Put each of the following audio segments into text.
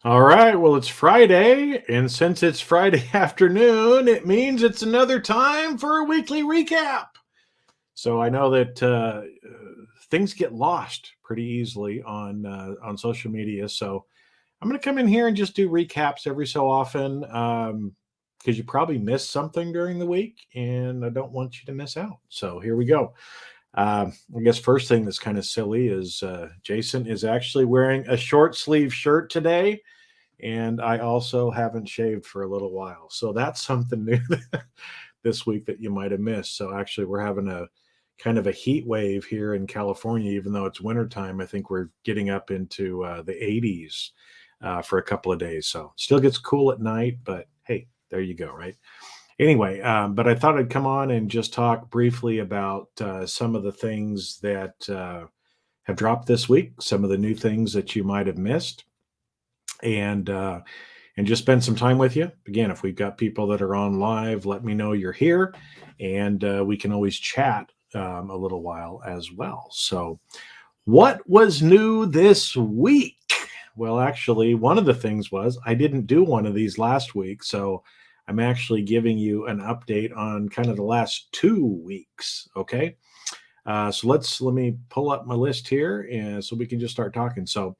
All right. Well, it's Friday. And since it's Friday afternoon, it means it's another time for a weekly recap. So I know that things get lost pretty easily on social media. So I'm going to come in here and just do recaps every so often because you probably missed something during the week and I don't want you to miss out. So here we go. I guess first thing that's kind of silly is Jason is actually wearing a short sleeve shirt today, and I also haven't shaved for a little while. So that's something new this week that you might have missed. So actually, we're having a kind of a heat wave here in California, even though it's wintertime. I think we're getting up into the 80s for a couple of days. So still gets cool at night, but hey, there you go, right? Anyway, but I thought I'd come on and just talk briefly about some of the things that have dropped this week, some of the new things that you might have missed, and uh, and just spend some time with you. Again, if we've got people that are on live, let me know you're here, and we can always chat a little while as well. So, what was new this week? Well, actually, one of the things was I didn't do one of these last week, so I'm actually giving you an update on kind of the last 2 weeks. Okay, so let me pull up my list here, and so we can just start talking. So,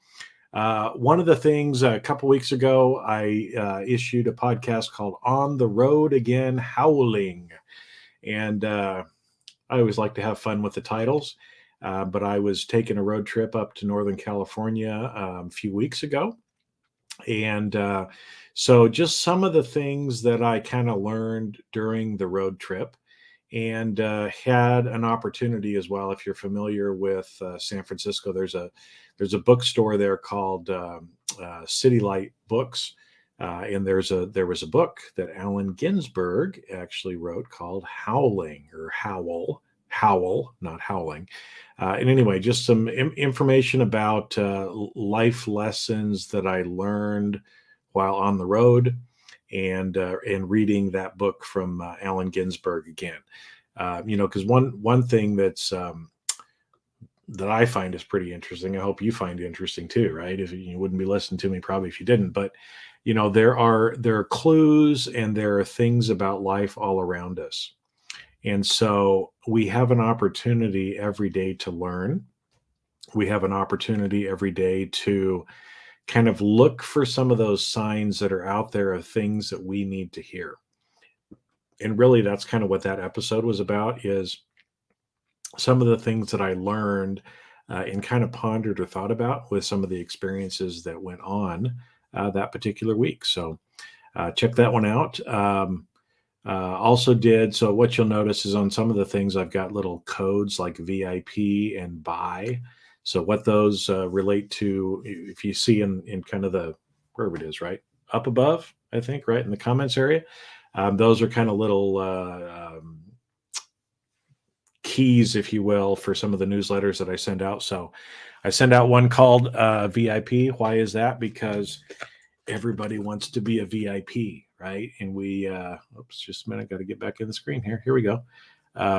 one of the things a couple weeks ago, I issued a podcast called "On the Road Again, Howling," and I always like to have fun with the titles. But I was taking a road trip up to Northern California a few weeks ago. And so just some of the things that I kind of learned during the road trip and had an opportunity as well. If you're familiar with San Francisco, there's a bookstore there called City Light Books. And there was a book that Allen Ginsberg actually wrote called Howling or Howl, not Howling. And anyway, just some information about life lessons that I learned while on the road, and reading that book from Allen Ginsberg again. Because one thing that I find is pretty interesting. I hope you find interesting too, right? If you wouldn't be listening to me probably if you didn't, but there are clues and there are things about life all around us. And so we have an opportunity every day to learn. We have an opportunity every day to kind of look for some of those signs that are out there of things that we need to hear. And really that's kind of what that episode was about, is some of the things that I learned and kind of pondered or thought about with some of the experiences that went on that particular week. So check that one out. Also did so what you'll notice is on some of the things I've got little codes like VIP and buy. So what those relate to, if you see in kind of the wherever it is, right up above, I think, right in the comments area, those are kind of little keys, if you will, for some of the newsletters that I send out. So I send out one called VIP. Why is that? Because everybody wants to be a VIP, right? And oops, just a minute, got to get back in the screen here. Here we go.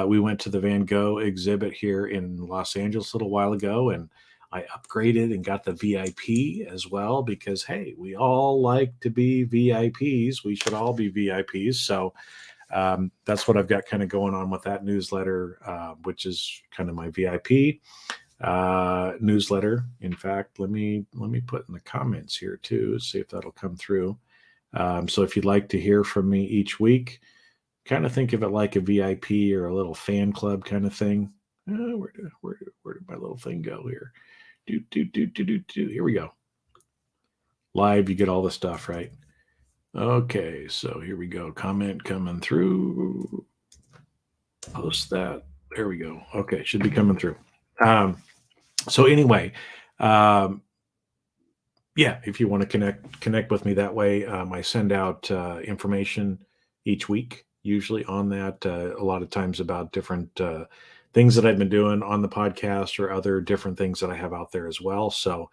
We went to the Van Gogh exhibit here in Los Angeles a little while ago, and I upgraded and got the VIP as well because, hey, we all like to be VIPs. We should all be VIPs. So that's what I've got kind of going on with that newsletter, which is kind of my VIP newsletter. In fact, let me put in the comments here too, see if that'll come through. So if you'd like to hear from me each week, kind of think of it like a VIP or a little fan club kind of thing. Where did my little thing go here? Here we go. Live, you get all the stuff, right? Okay, so here we go. Comment coming through. Post that. There we go. Okay, should be coming through. So anyway, yeah, if you want to connect with me that way, I send out information each week, usually on that. A lot of times about different things that I've been doing on the podcast or other different things that I have out there as well. So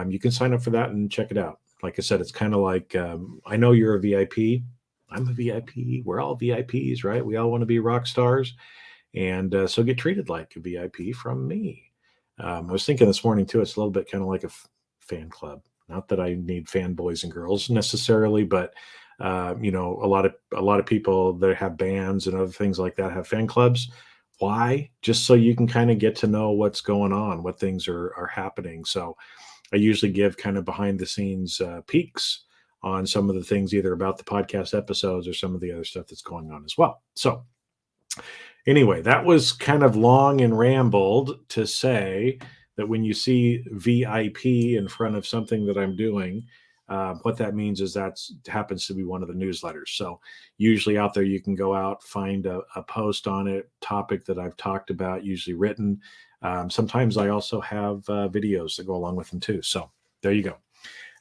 you can sign up for that and check it out. Like I said, it's kind of like I know you're a VIP. I'm a VIP. We're all VIPs, right? We all want to be rock stars, and so get treated like a VIP from me. I was thinking this morning too. It's a little bit kind of like a fan club. Not that I need fanboys and girls necessarily, but you know, a lot of people that have bands and other things like that have fan clubs. Why? Just so you can kind of get to know what's going on, what things are happening. So I usually give kind of behind the scenes peeks on some of the things, either about the podcast episodes or some of the other stuff that's going on as well. So anyway, that was kind of long and rambled to say that when you see VIP in front of something that I'm doing, what that means is that happens to be one of the newsletters. So usually out there, you can go out, find a post on it, topic that I've talked about, usually written. Sometimes I also have videos that go along with them too. So there you go.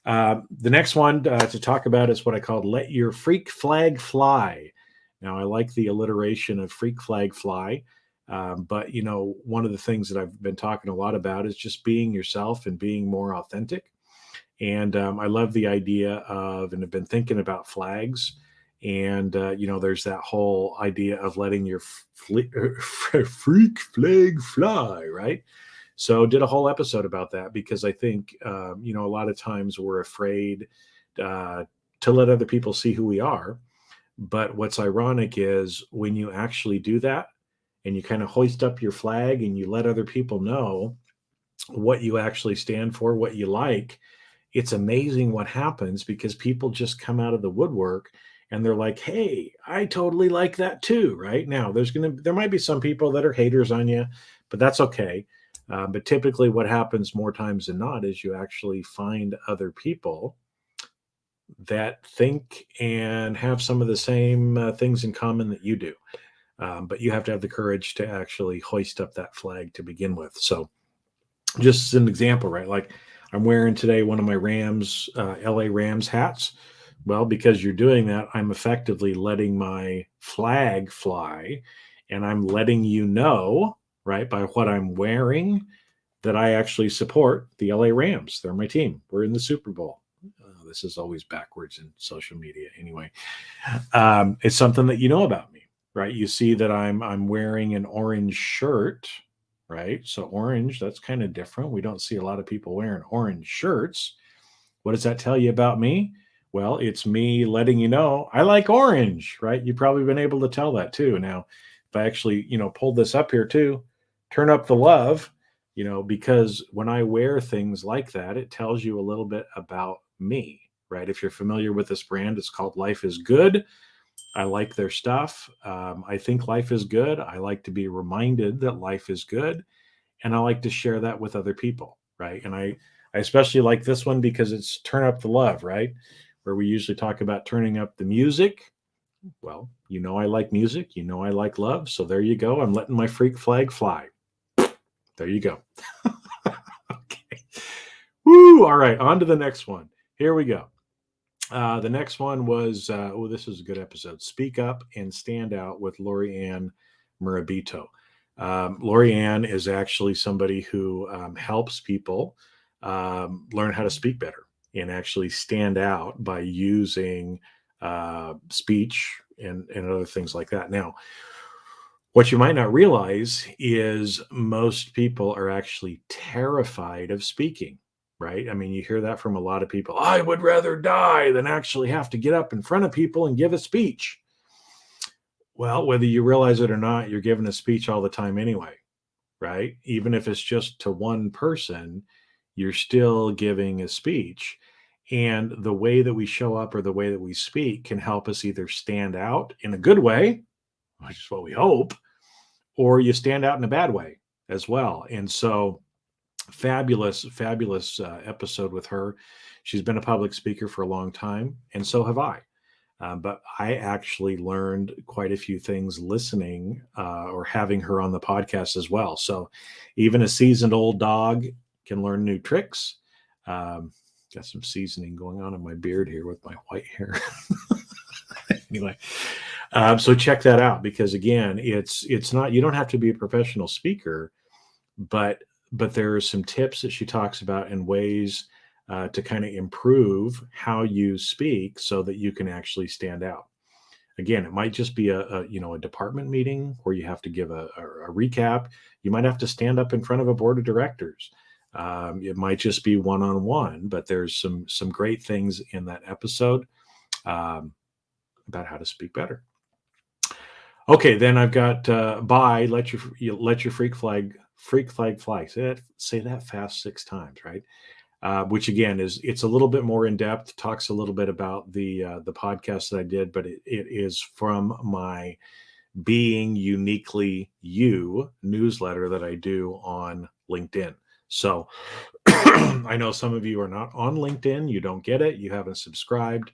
The next one to talk about is what I called Let Your Freak Flag Fly. Now, I like the alliteration of freak flag fly, but, you know, one of the things that I've been talking a lot about is just being yourself and being more authentic. And I love the idea of, and have been thinking about flags. And, you know, there's that whole idea of letting your freak flag fly, right? So did a whole episode about that because I think, you know, a lot of times we're afraid to let other people see who we are. But what's ironic is when you actually do that and you kind of hoist up your flag and you let other people know what you actually stand for, what you like, it's amazing what happens because people just come out of the woodwork and they're like, hey, I totally like that too. Right now, there might be some people that are haters on you, but that's okay. But typically what happens more times than not is you actually find other people that think and have some of the same things in common that you do. But you have to have the courage to actually hoist up that flag to begin with. So just as an example, right? Like I'm wearing today one of my Rams, LA Rams hats. Well, because you're doing that, I'm effectively letting my flag fly and I'm letting you know, right, by what I'm wearing, that I actually support the LA Rams. They're my team. We're in the Super Bowl. This is always backwards in social media anyway. It's something that you know about me, right? You see that I'm wearing an orange shirt, right? So orange, that's kind of different. We don't see a lot of people wearing orange shirts. What does that tell you about me? Well, it's me letting you know I like orange, right? You've probably been able to tell that too. Now, if I actually, you know, pulled this up here too, turn up the love, you know, because when I wear things like that, it tells you a little bit about me, right? If you're familiar with this brand, it's called Life is Good. I like their stuff. I think life is good. I like to be reminded that life is good. And I like to share that with other people, right? And I especially like this one because it's Turn Up the Love, right? Where we usually talk about turning up the music. Well, you know, I like music. You know, I like love. So there you go. I'm letting my freak flag fly. There you go. Okay. Woo! All right, on to the next one. Here we go. The next one was, this is a good episode. Speak Up and Stand Out with Laurie-Ann Murabito. Laurie-Ann is actually somebody who helps people learn how to speak better and actually stand out by using speech and other things like that. Now, what you might not realize is most people are actually terrified of speaking, right? I mean, you hear that from a lot of people. I would rather die than actually have to get up in front of people and give a speech. Well, whether you realize it or not, you're giving a speech all the time anyway, right? Even if it's just to one person, you're still giving a speech. And the way that we show up or the way that we speak can help us either stand out in a good way, which is what we hope, or you stand out in a bad way as well. And so fabulous episode with her. She's been a public speaker for a long time, and so have I. But I actually learned quite a few things listening or having her on the podcast as well. So even a seasoned old dog can learn new tricks. Got some seasoning going on in my beard here with my white hair. Anyway, so check that out because again, it's not, you don't have to be a professional speaker, but there are some tips that she talks about and ways to kind of improve how you speak so that you can actually stand out. Again, it might just be a department meeting where you have to give a recap. You might have to stand up in front of a board of directors. It might just be one-on-one, but there's some great things in that episode about how to speak better. Okay, then I've got bye. Let your freak flag fly. Say that fast 6 times, right? Which again it's a little bit more in depth. Talks a little bit about the podcast that I did, but it is from my Being Uniquely You newsletter that I do on LinkedIn. So I know some of you are not on LinkedIn. You don't get it. You haven't subscribed.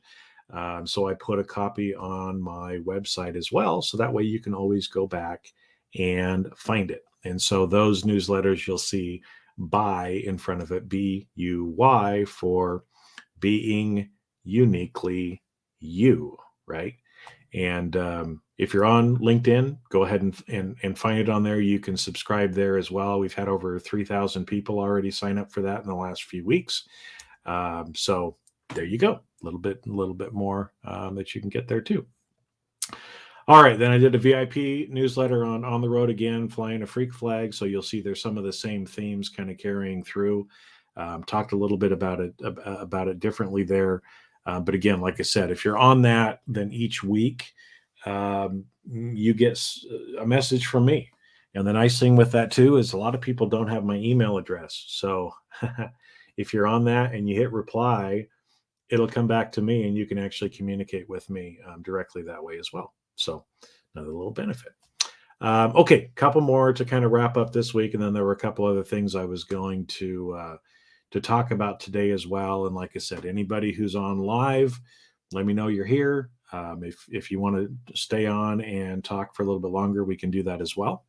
So I put a copy on my website as well. So that way you can always go back and find it. And so those newsletters, you'll see by in front of it, BUY, for Being Uniquely You, right? And if you're on LinkedIn, go ahead and find it on there. You can subscribe there as well. We've had over 3,000 people already sign up for that in the last few weeks. So there you go. A little bit more that you can get there too. All right, then I did a VIP newsletter on the road again, flying a freak flag. So you'll see there's some of the same themes kind of carrying through. Talked a little bit about it differently there. But again, like I said, if you're on that, then each week you get a message from me. And the nice thing with that too is a lot of people don't have my email address. So if you're on that and you hit reply, it'll come back to me and you can actually communicate with me directly that way as well. So another little benefit. Okay, couple more to kind of wrap up this week. And then there were a couple other things I was going to talk about today as well. And like I said, anybody who's on live, let me know you're here. If you want to stay on and talk for a little bit longer, we can do that as well.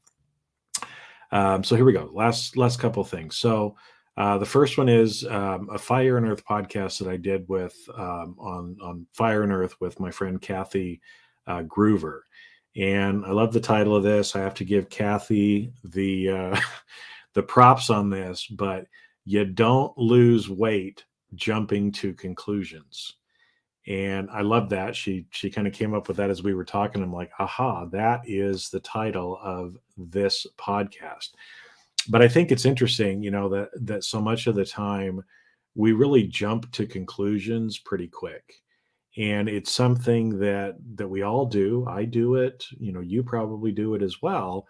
So here we go. Last couple of things. So the first one is a Fire and Earth podcast that I did with on Fire and Earth with my friend Kathy Groover. And I love the title of this. I have to give Kathy the props on this, but you don't lose weight jumping to conclusions. And I love that. She kind of came up with that as we were talking. I'm like, aha, that is the title of this podcast. But I think it's interesting, that so much of the time we really jump to conclusions pretty quick. And it's something that we all do. I do it, you probably do it as well.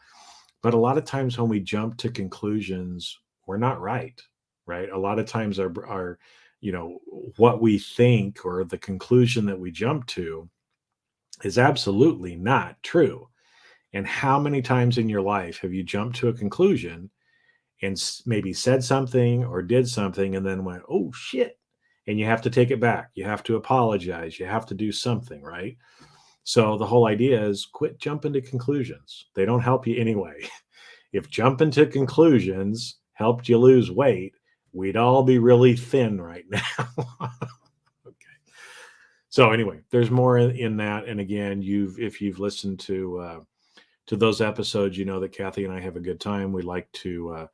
But a lot of times when we jump to conclusions, we're not right? A lot of times our what we think or the conclusion that we jump to is absolutely not true. And how many times in your life have you jumped to a conclusion and maybe said something or did something and then went, oh shit, and you have to take it back. You have to apologize. You have to do something, right? So the whole idea is quit jumping to conclusions. They don't help you anyway. If jumping to conclusions helped you lose weight, we'd all be really thin right now. Okay. So anyway, there's more in that. And again, if you've listened to those episodes, you know that Kathy and I have a good time. We like to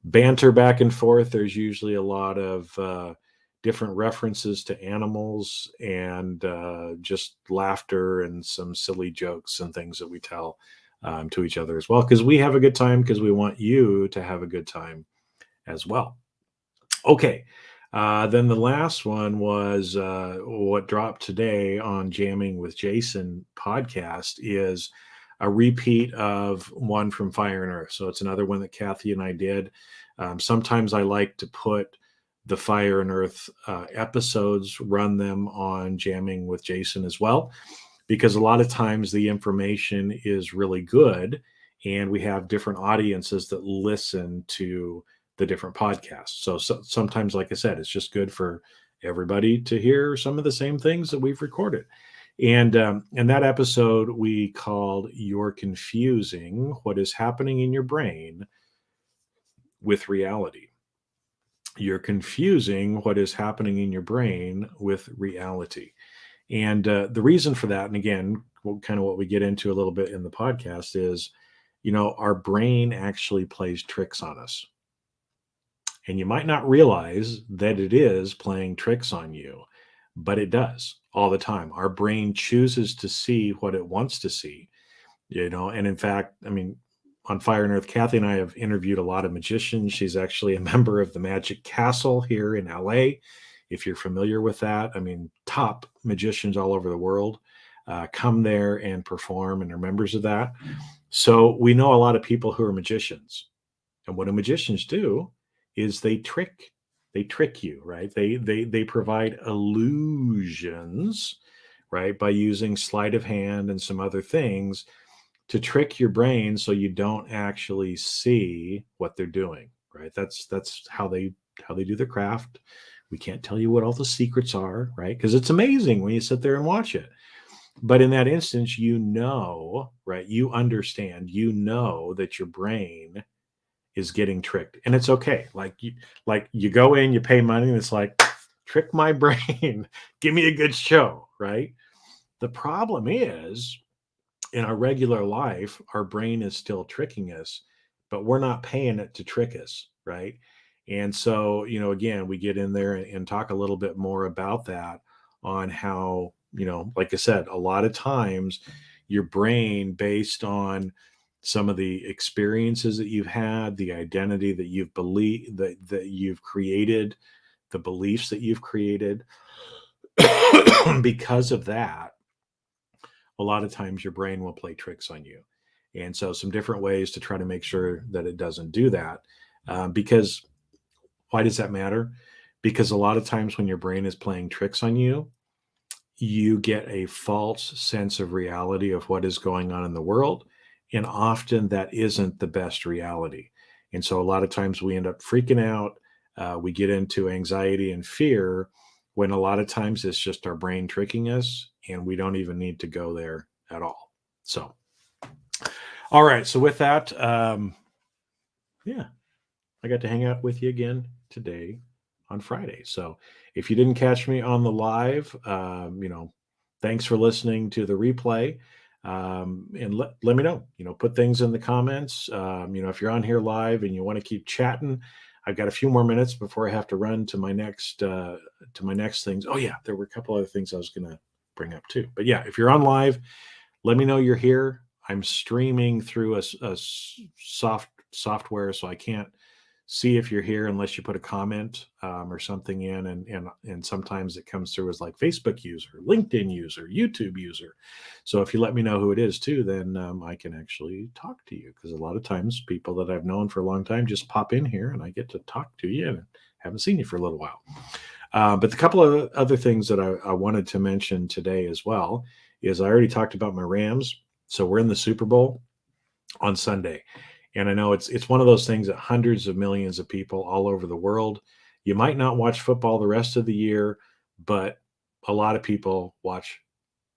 banter back and forth. There's usually a lot of different references to animals and just laughter and some silly jokes and things that we tell to each other as well, because we have a good time, because we want you to have a good time as well. Okay. Then the last one was what dropped today on Jamming with Jason podcast is a repeat of one from Fire and Earth. So it's another one that Kathy and I did. Sometimes I like to put the Fire and Earth episodes, run them on Jamming with Jason as well, because a lot of times the information is really good and we have different audiences that listen to the different podcasts. So sometimes, like I said, it's just good for everybody to hear some of the same things that we've recorded. And that episode we called "You're Confusing What Is Happening in Your Brain with Reality." You're confusing what is happening in your brain with reality. And the reason for that, and again, kind of what we get into a little bit in the podcast is, our brain actually plays tricks on us. And you might not realize that it is playing tricks on you, but it does all the time. Our brain chooses to see what it wants to see, and in fact, on Fire and Earth, Kathy and I have interviewed a lot of magicians. She's actually a member of the Magic Castle here in LA. If you're familiar with that, I mean, top magicians all over the world come there and perform and are members of that. So we know a lot of people who are magicians. And what do magicians do is they trick you, right? They provide illusions, right, by using sleight of hand and some other things to trick your brain so you don't actually see what they're doing, right? That's how they do their craft. We can't tell you what all the secrets are, right? Because it's amazing when you sit there and watch it. But in that instance, right? You understand, that your brain is getting tricked, and it's okay. Like you go in, you pay money, and it's like, trick my brain, give me a good show, right? The problem is, in our regular life, our brain is still tricking us, but we're not paying it to trick us, right? And so, again, we get in there and talk a little bit more about that, on how, like I said, a lot of times your brain, based on some of the experiences that you've had, the identity that you've believed, that you've created, the beliefs that you've created, because of that, a lot of times your brain will play tricks on you. And so some different ways to try to make sure that it doesn't do that. Because why does that matter? Because a lot of times when your brain is playing tricks on you, you get a false sense of reality of what is going on in the world. And often that isn't the best reality. And so a lot of times we end up freaking out. We get into anxiety and fear, when a lot of times it's just our brain tricking us, and we don't even need to go there at all. So, all right. So with that, yeah, I got to hang out with you again today on Friday. So if you didn't catch me on the live, thanks for listening to the replay. And let me know, put things in the comments. If you're on here live and you want to keep chatting, I've got a few more minutes before I have to run to my next things. Oh yeah, there were a couple other things I was going to bring up too. But yeah, if you're on live, let me know you're here. I'm streaming through a software, so I can't see if you're here unless you put a comment or something in, and sometimes it comes through as like Facebook user, LinkedIn user, YouTube user. So if you let me know who it is too, then I can actually talk to you, because a lot of times people that I've known for a long time just pop in here and I get to talk to you, and haven't seen you for a little while. But the couple of other things that I wanted to mention today as well is, I already talked about my Rams. So we're in the Super Bowl on Sunday. And I know it's one of those things that hundreds of millions of people all over the world, you might not watch football the rest of the year, but a lot of people watch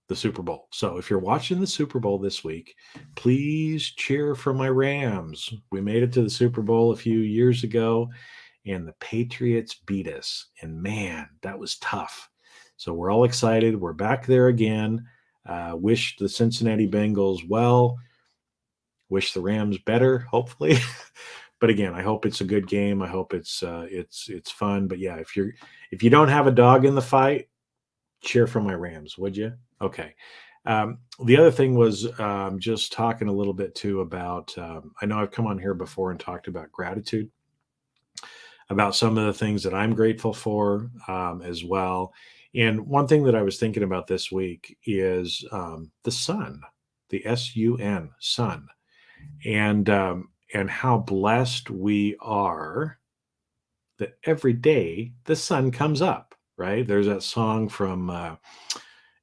the Super Bowl. So if you're watching the Super Bowl this week, please cheer for my Rams. We made it to the Super Bowl a few years ago, and the Patriots beat us. And man, that was tough. So we're all excited. We're back there again. Wish the Cincinnati Bengals well. Wish the Rams better, hopefully. But again, I hope it's a good game. I hope it's fun. But yeah, if you don't have a dog in the fight, cheer for my Rams, would you? Okay. The other thing was just talking a little bit too about, I know I've come on here before and talked about gratitude, about some of the things that I'm grateful for as well. And one thing that I was thinking about this week is the sun, the sun, sun, and how blessed we are that every day the sun comes up, right? There's that song from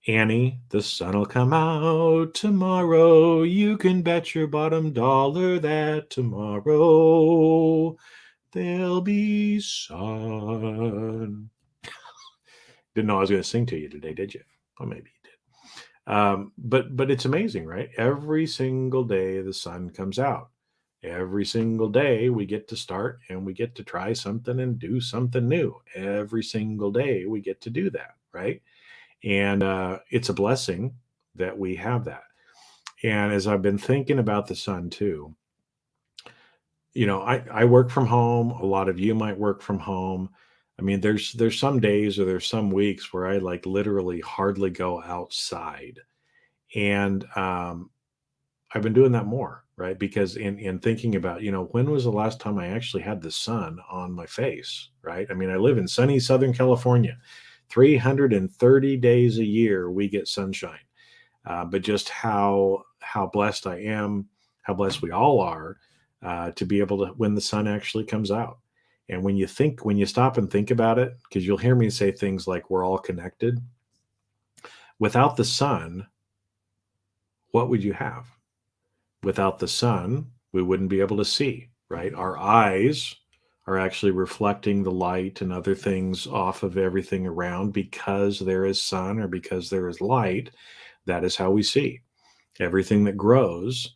Annie, the sun will come out tomorrow. You can bet your bottom dollar that tomorrow there'll be sun. Didn't know I was going to sing to you today, did you? Well, maybe you did. But it's amazing, right? Every single day the sun comes out. Every single day we get to start and we get to try something and do something new. Every single day we get to do that, right? And it's a blessing that we have that. And as I've been thinking about the sun too, I work from home. A lot of you might work from home. I mean, there's some days or there's some weeks where I like literally hardly go outside. And I've been doing that more, right? Because in thinking about, when was the last time I actually had the sun on my face, right? I mean, I live in sunny Southern California. 330 days a year we get sunshine. But just how blessed I am, how blessed we all are, to be able to, when the sun actually comes out. And when you stop and think about it, because you'll hear me say things like we're all connected. Without the sun, what would you have? Without the sun, we wouldn't be able to see, right? Our eyes are actually reflecting the light and other things off of everything around because there is sun or because there is light. That is how we see. Everything that grows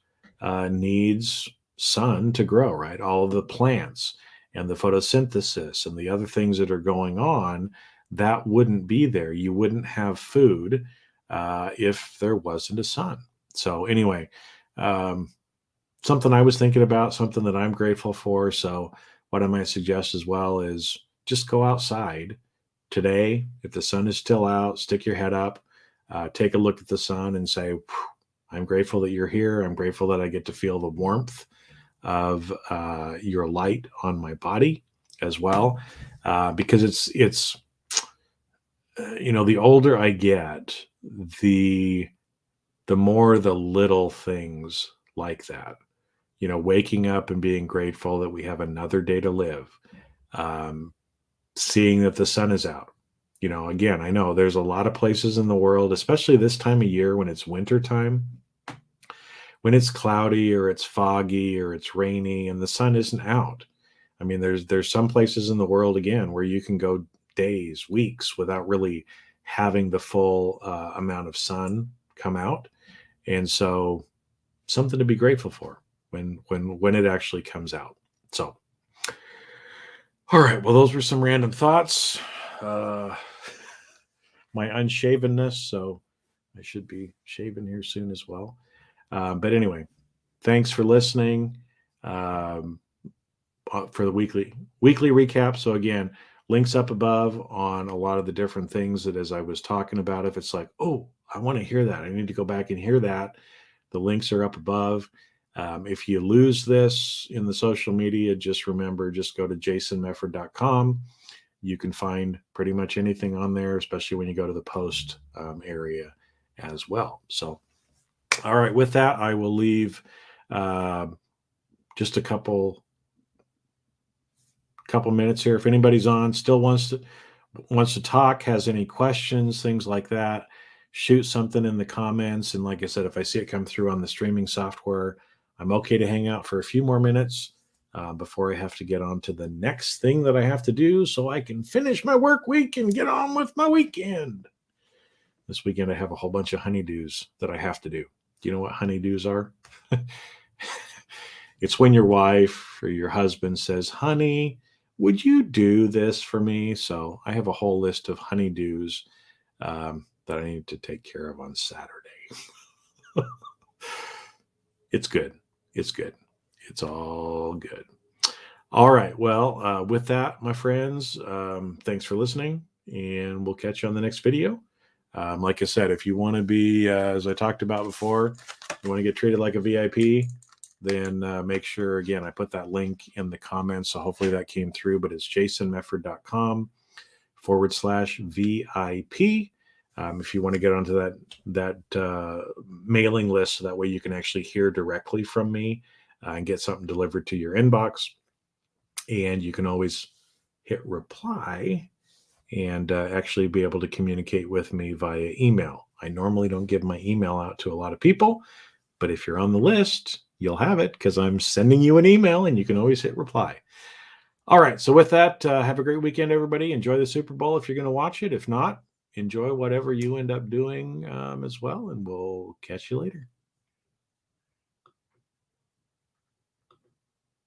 needs sun to grow, right? All of the plants and the photosynthesis and the other things that are going on, that wouldn't be there. You wouldn't have food if there wasn't a sun. So anyway, something I was thinking about, something that I'm grateful for. So what I might suggest as well is just go outside today. If the sun is still out, stick your head up, take a look at the sun and say, I'm grateful that you're here. I'm grateful that I get to feel the warmth of your light on my body as well. Because it's the older I get, the more the little things like that, waking up and being grateful that we have another day to live, seeing that the sun is out. Again, I know there's a lot of places in the world, especially this time of year when it's winter time, when it's cloudy or it's foggy or it's rainy and the sun isn't out. I mean, there's some places in the world, again, where you can go days, weeks without really having the full amount of sun come out. And so something to be grateful for when it actually comes out. So, all right. Well, those were some random thoughts. My unshavenness, so I should be shaving here soon as well. But anyway, thanks for listening for the weekly recap. So again, links up above on a lot of the different things that as I was talking about, if it's like, oh, I want to hear that, I need to go back and hear that, the links are up above. If you lose this in the social media, just remember, just go to jasonmefford.com. You can find pretty much anything on there, especially when you go to the post area as well. So, all right, with that, I will leave just a couple minutes here. If anybody's on, still wants to talk, has any questions, things like that, shoot something in the comments. And like I said, if I see it come through on the streaming software, I'm okay to hang out for a few more minutes before I have to get on to the next thing that I have to do so I can finish my work week and get on with my weekend. This weekend, I have a whole bunch of honeydews that I have to do. Do you know what honeydews are? It's when your wife or your husband says, honey, would you do this for me? So I have a whole list of honeydews that I need to take care of on Saturday. It's good. It's good. It's all good. All right. Well, with that, my friends, thanks for listening, and we'll catch you on the next video. Like I said, if you want to be, as I talked about before, you want to get treated like a VIP, then make sure, again, I put that link in the comments. So hopefully that came through, but it's jasonmefford.com/VIP. If you want to get onto that mailing list, so that way you can actually hear directly from me and get something delivered to your inbox. And you can always hit reply and actually be able to communicate with me via email. I normally don't give my email out to a lot of people, but if you're on the list, you'll have it because I'm sending you an email and you can always hit reply. All right. So with that, have a great weekend, everybody. Enjoy the Super Bowl if you're going to watch it. If not, enjoy whatever you end up doing as well. And we'll catch you later.